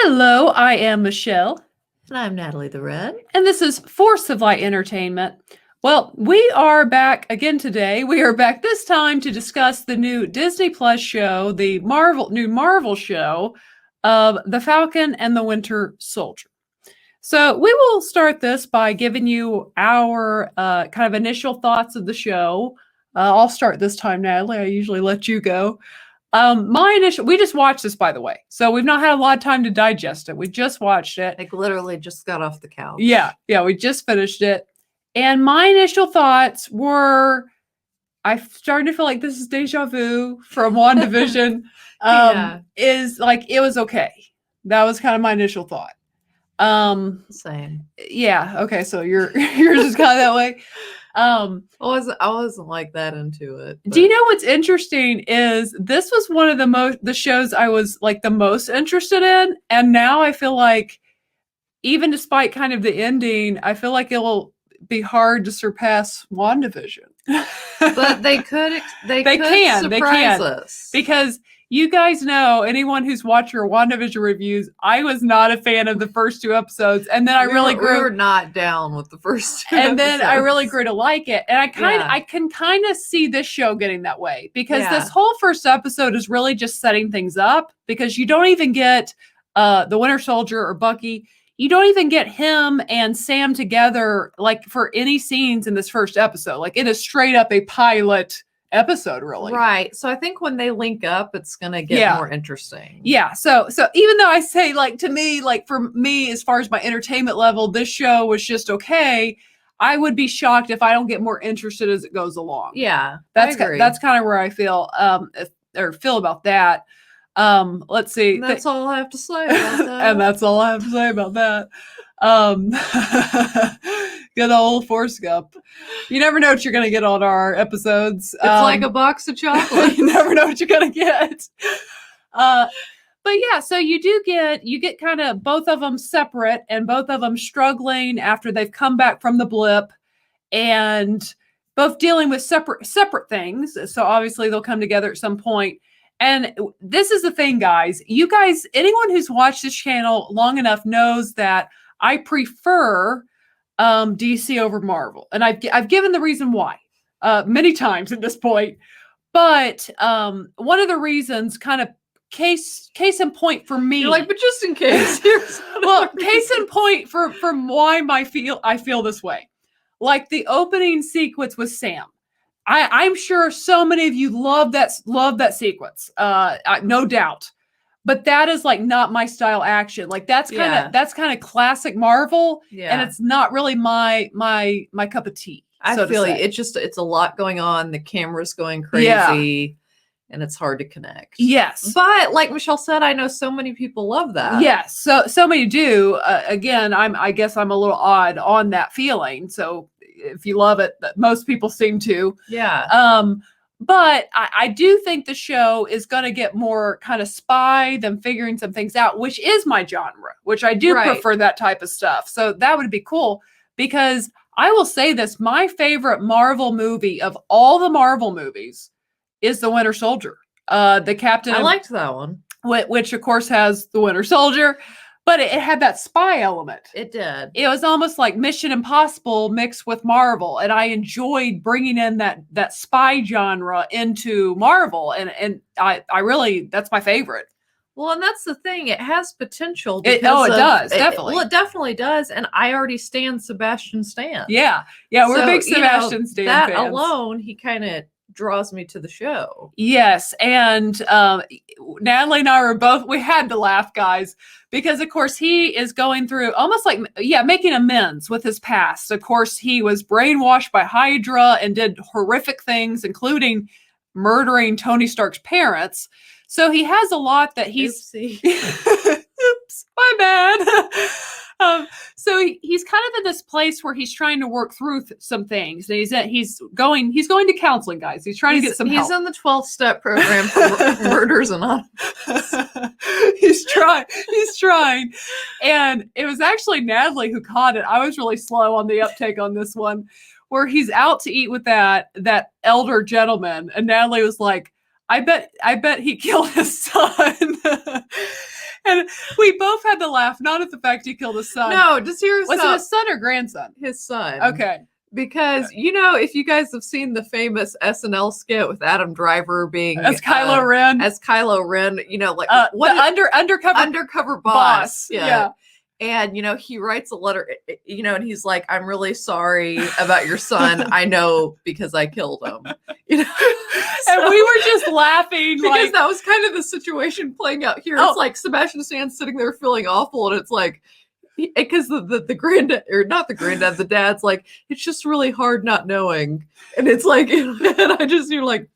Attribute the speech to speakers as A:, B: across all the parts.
A: Hello, I am Michelle,
B: And I'm Natalie the Red.
A: and this is Force of Light Entertainment. Well, we are back again today. We are back this time to discuss the new Disney Plus show, the new Marvel show of The Falcon and the Winter Soldier. So we will start this by giving you our kind of initial thoughts of the show. I'll start this time, Natalie. I usually let you go. We just watched this, by the way. So we've not had a lot of time to digest it. We just watched it.
B: Like literally just got off the couch.
A: Yeah, we just finished it. And my initial thoughts were, I started to feel like this is deja vu from WandaVision. Is like, it was okay. That was kind of my initial thought.
B: Same.
A: Yeah, okay, so yours is kind of that way.
B: I wasn't like that into it.
A: But. Do you know what's interesting is this was one of the shows I was like the most interested in, and now I feel like even despite kind of the ending, I feel like it'll be hard to surpass WandaVision.
B: But they could surprise us.
A: Because you guys know, anyone who's watched your WandaVision reviews, I was not a fan of the first two episodes, and then we
B: were not down with the first two
A: and
B: episodes.
A: Then I really grew to like it, and I can kind of see this show getting that way, because this whole first episode is really just setting things up, because you don't even get the Winter Soldier or Bucky. You don't even get him and Sam together like for any scenes in this first episode. Like, it is straight up a pilot episode, really.
B: Right. So I think when they link up, it's gonna get more interesting.
A: Yeah. So even though I say, like, to me, like for me, as far as my entertainment level, this show was just okay. I would be shocked if I don't get more interested as it goes along.
B: Yeah.
A: That's kind of where I feel about that. Let's see.
B: And that's all I have to say about that.
A: And that's all I have to say about that. Good old Force Gump. You never know what you're going to get on our episodes.
B: It's like a box of chocolate.
A: You never know what you're going to get. But yeah, so you get kind of both of them separate, and both of them struggling after they've come back from the blip, and both dealing with separate things. So obviously they'll come together at some point. And this is the thing, guys. You guys, anyone who's watched this channel long enough knows that I prefer DC over Marvel. And I've given the reason why many times at this point. But one of the reasons, kind of case in point for me.
B: You're like, but just in case.
A: Well, case in point from why I feel this way. Like the opening sequence with Sam. I'm sure so many of you love that sequence, no doubt. But that is like not my style action. Like that's kind of classic Marvel, and it's not really my cup of tea.
B: I feel you. It's a lot going on. The camera's going crazy, and it's hard to connect.
A: Yes,
B: but like Michelle said, I know so many people love that.
A: Yes, so many do. Again, I guess I'm a little odd on that feeling. So. If you love it, most people seem to.
B: Yeah.
A: But I do think the show is going to get more kind of spy, them figuring some things out, which is my genre, which I do prefer that type of stuff. So that would be cool, because I will say this, my favorite Marvel movie of all the Marvel movies is The Winter Soldier. The Captain.
B: I liked that one.
A: Which of course has the Winter Soldier. But it had that spy element.
B: It did.
A: It was almost like Mission Impossible mixed with Marvel. And I enjoyed bringing in that spy genre into Marvel. And I really, that's my favorite.
B: Well, and that's the thing. It has potential.
A: It does, definitely.
B: It definitely does. And I already stand Sebastian Stan.
A: Yeah. We're big Sebastian Stan
B: fans.
A: That
B: alone, he kind of draws me to the show.
A: Yes. And Natalie and I we had to laugh, guys, because of course he is going through almost like, making amends with his past. Of course, he was brainwashed by Hydra and did horrific things, including murdering Tony Stark's parents. So he has a lot that he's, oops, my bad. So he's kind of in this place where he's trying to work through some things. He's going to counseling, guys. He's trying to get some help.
B: He's in the 12-step program for Murders Anonymous.
A: He's trying. And it was actually Natalie who caught it. I was really slow on the uptake on this one, where he's out to eat with that elder gentleman. And Natalie was like, I bet he killed his son. And we both had to laugh not at the fact he killed his son.
B: No, just hear
A: Was it his son or grandson?
B: His son.
A: Okay.
B: Because, you know, if you guys have seen the famous SNL skit with Adam Driver being
A: as Kylo Ren,
B: you know, like
A: what undercover
B: boss.
A: Yeah.
B: And, you know, he writes a letter, you know, and he's like, I'm really sorry about your son. I know because I killed him. You know?
A: And we were just laughing.
B: Because that was kind of the situation playing out here. It's like Sebastian Stan's sitting there feeling awful. And it's like, because the granddad, or not the granddad, the dad's like, it's just really hard not knowing. And it's like, and you're like,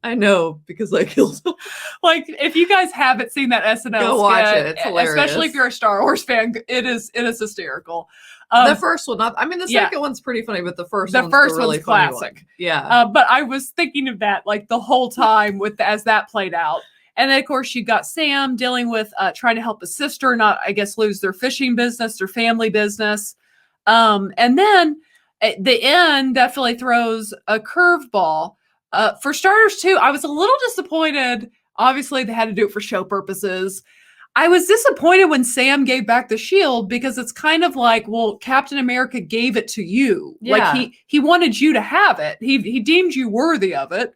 B: I know because I killed him.
A: Like, if you guys haven't seen that SNL
B: go watch it. It's hilarious.
A: Especially if you're a Star Wars fan, it is hysterical.
B: The first one, the second one's pretty funny, but the first one's really
A: classic.
B: One. Yeah.
A: But I was thinking of that like the whole time as that played out. And then, of course, you got Sam dealing with trying to help his sister not, I guess, lose their fishing business, their family business. And then the end definitely throws a curveball. For starters, too, I was a little disappointed. Obviously, they had to do it for show purposes. I was disappointed when Sam gave back the shield because it's kind of like, well, Captain America gave it to you.
B: Yeah.
A: Like he wanted you to have it. He deemed you worthy of it.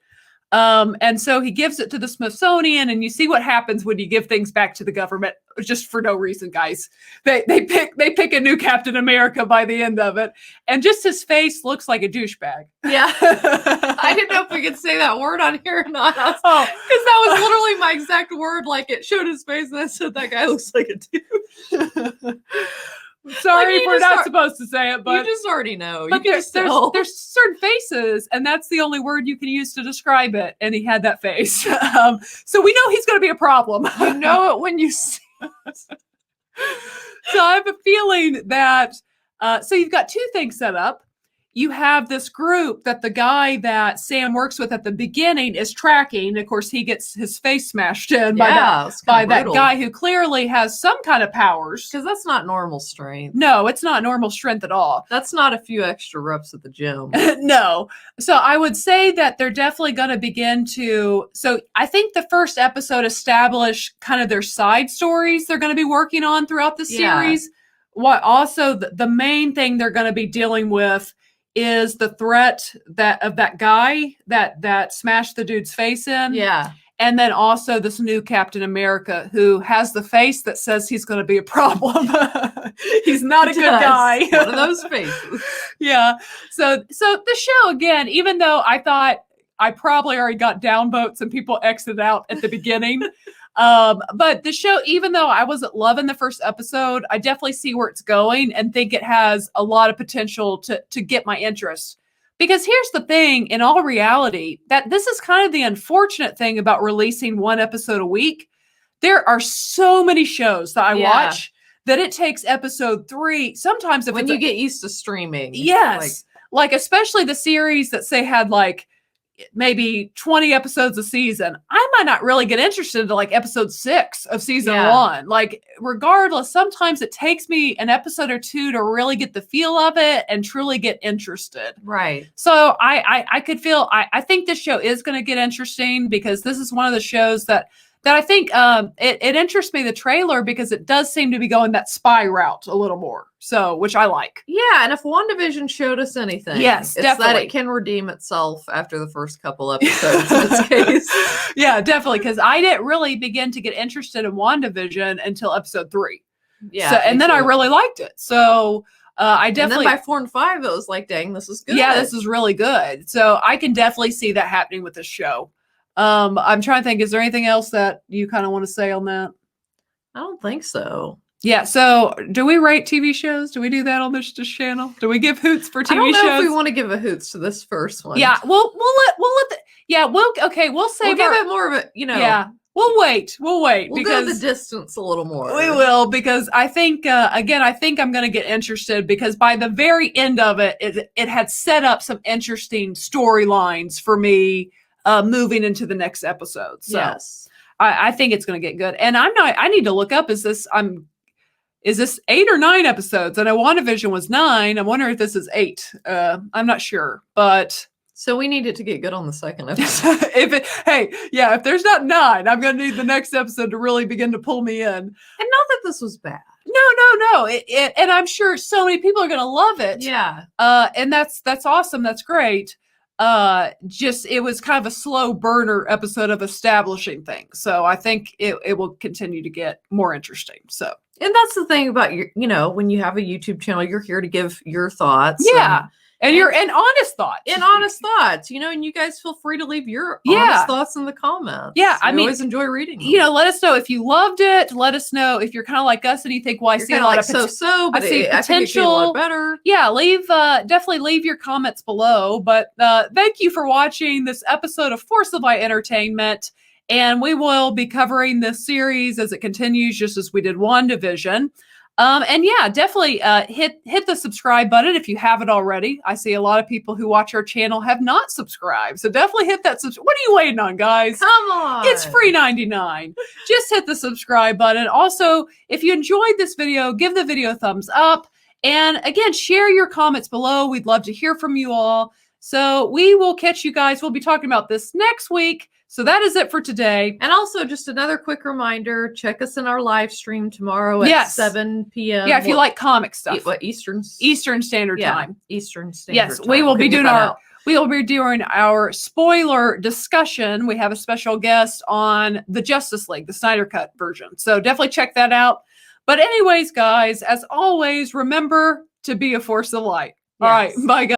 A: And so he gives it to the Smithsonian, and you see what happens when you give things back to the government just for no reason, guys. They pick a new Captain America by the end of it, and just his face looks like a douchebag.
B: Yeah. I didn't know if we could say that word on here or not. Because that was literally my exact word. Like, it showed his face, and I said, that guy looks like a douche.
A: Sorry if we're not supposed to say it, but
B: you just already know.
A: But there's certain faces, and that's the only word you can use to describe it. And he had that face, so we know he's going to be a problem.
B: You know it when you see it.
A: So I have a feeling that. So you've got two things set up. You have this group that the guy that Sam works with at the beginning is tracking. Of course, he gets his face smashed in by that guy who clearly has some kind of powers.
B: Because that's not normal strength.
A: No, it's not normal strength at all.
B: That's not a few extra reps at the gym.
A: No. So I would say that they're definitely going to begin to. So I think the first episode established kind of their side stories they're going to be working on throughout the series. What also the main thing they're going to be dealing with is the threat of that guy that smashed the dude's face in.
B: Yeah.
A: And then also this new Captain America who has the face that says he's going to be a problem. He's not a good guy.
B: One of those faces.
A: Yeah. So the show, again, even though I thought I probably already got downvotes and people exited out at the beginning, but the show, even though I wasn't loving the first episode, I definitely see where it's going and think it has a lot of potential to get my interest. Because here's the thing, in all reality, that this is kind of the unfortunate thing about releasing one episode a week. There are so many shows that I watch that it takes episode 3. Sometimes
B: when you get used to streaming.
A: Yes. Like especially the series that say had like maybe 20 episodes a season, I might not really get interested until like episode 6 of season 1. Like regardless, sometimes it takes me an episode or 2 to really get the feel of it and truly get interested.
B: Right.
A: So I could feel, I think this show is going to get interesting because this is one of the shows that I think it interests me, the trailer, because it does seem to be going that spy route a little more. So, which I like.
B: Yeah, and if WandaVision showed us anything,
A: yes,
B: it's
A: definitely.
B: that it can redeem itself after the first couple episodes in its case.
A: Yeah, definitely, because I didn't really begin to get interested in WandaVision until episode 3.
B: Yeah.
A: So, and then I really liked it. So I definitely.
B: And then by 4 and 5, it was like, dang, this is good.
A: Yeah, this is really good. So I can definitely see that happening with this show. I'm trying to think, is there anything else that you kind of want to say on that?
B: I don't think so.
A: Yeah. So do we rate TV shows? Do we do that on this channel? Do we give hoots for TV shows?
B: I don't know if we want to give a hoots to this first one.
A: Yeah. We'll save
B: give it more of a,
A: Yeah. We'll wait.
B: We'll go the distance a little more.
A: We will, because I think, again, I think I'm going to get interested because by the very end of it, it had set up some interesting storylines for me moving into the next episode. So
B: yes.
A: I think it's going to get good. And I need to look up, is this 8 or 9 episodes? I know WandaVision was 9. I'm wondering if this is 8. I'm not sure, but.
B: So we need it to get good on the second episode.
A: If there's not 9, I'm going to need the next episode to really begin to pull me in. And
B: not that this was bad.
A: No. And I'm sure so many people are going to love it.
B: Yeah.
A: And that's awesome. That's great. Just it was kind of a slow burner episode of establishing things. So I think it will continue to get more interesting. So.
B: And that's the thing about when you have a YouTube channel, you're here to give your thoughts.
A: Yeah. And honest thoughts.
B: And honest thoughts, and you guys feel free to leave your honest thoughts in the comments.
A: Yeah. I mean,
B: always enjoy reading them.
A: Let us know if you loved it. Let us know if you're kind of like us and you think, well, I see a lot of
B: but
A: I see potential.
B: I think it could be a lot better.
A: Yeah. Definitely leave your comments below. But thank you for watching this episode of Force of Light Entertainment. And we will be covering this series as it continues, just as we did WandaVision. And yeah, definitely hit the subscribe button if you haven't already. I see a lot of people who watch our channel have not subscribed. So definitely hit that subscribe. What are you waiting on, guys?
B: Come on.
A: It's free 99. Just hit the subscribe button. Also, if you enjoyed this video, give the video a thumbs up. And again, share your comments below. We'd love to hear from you all. So we will catch you guys. We'll be talking about this next week. So that is it for today.
B: And also, just another quick reminder, check us in our live stream tomorrow at 7 p.m.
A: Yeah, if you like comic stuff.
B: What, Eastern Standard Time.
A: Eastern Standard
B: Yes,
A: Time. We will be doing our spoiler discussion. We have a special guest on the Justice League, the Snyder Cut version. So definitely check that out. But anyways, guys, as always, remember to be a force of light. All right, bye, guys.